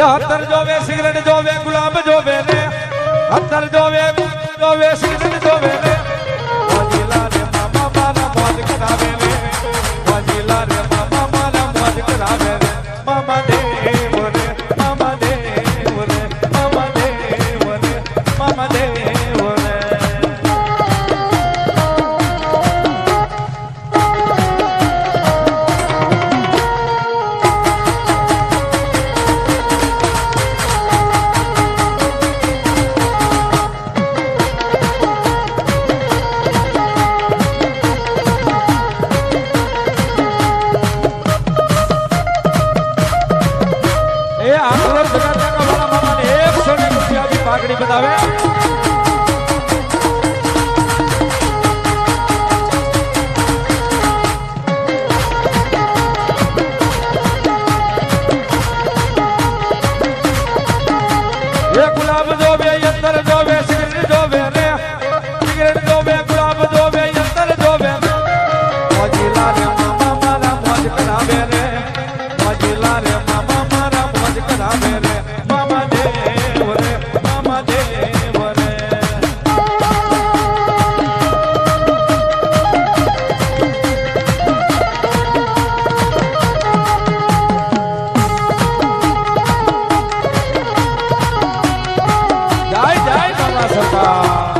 અત્તર જોવે સિગરેટ જોવે ગુલાબ જોવે ને અત્તર જોવે સિગરેટ જોવે ને વાજીલા રે મામા મારા મોજ કરાવે ને વાજીલા રે મામા મારા મોજ કરાવે ને મામા દેવ રે મામા દેવ રે મામા દેવ રે મામા દેવ રે પાઘડી બતાવે એ ગુલાબ જોવે યંતર જોવે સિગરેટ જોવે રે સિગરેટ જોવે ગુલાબ જોવે યંતર જોવે મોજીલા રે મામા મારા મોજ કરાવે રે મોજીલા રે મામા મારા મોજ કરાવે રે મામા દેવ રે મામા દેવ રે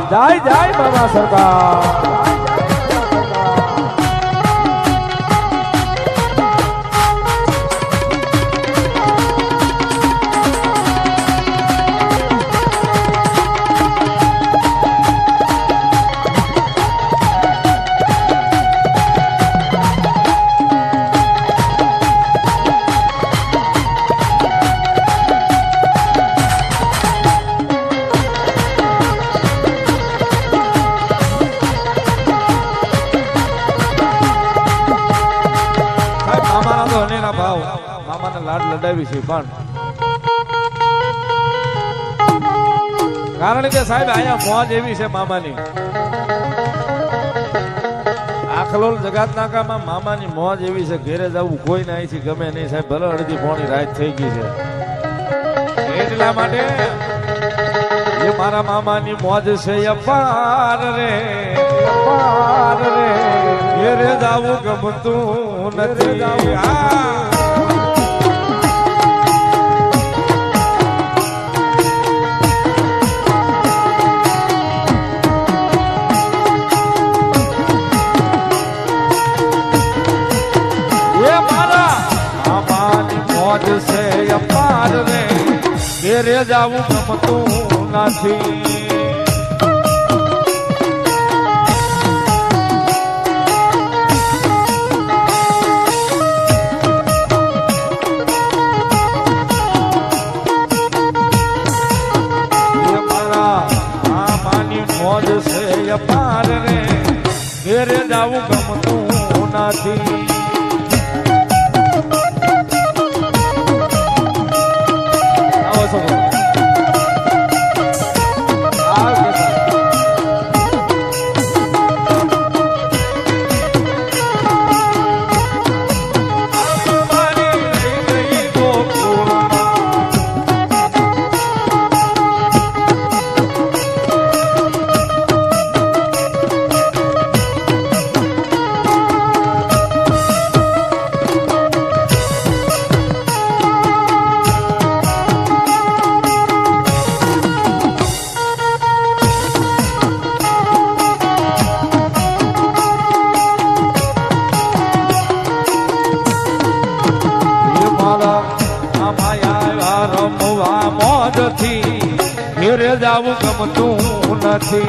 જય જય બાબા સરકાર લાડ લડાવી છે પણ કારણ કે સાહેબ અહીંયા મોજ એવી છે મામાની આખલોલ જગાત નાકામાં મામાની મોજ એવી છે ઘેરે જવું કોઈ ના અહીંથી ગમે નહીં સાહેબ ભલે અડધી પોણી રાત થઈ ગઈ છે એટલા માટે એ મારા મામાની મોજ છે અપાર રે ઘેરે જવું ગમતું નથી મોજ છે અપાર રે ઘેરે જાવું ગમતું નથી મારા મામાની મોજ છે અપાર રે ઘેરે જાવું ગમતું નથી ઘેરે જાવું ગમતું નથી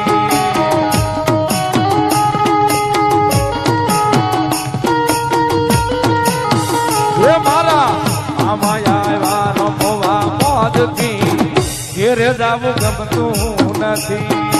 એ મારા આમાં આવ્યા રમવા મોજથી ઘેરે જાવું ગમતું નથી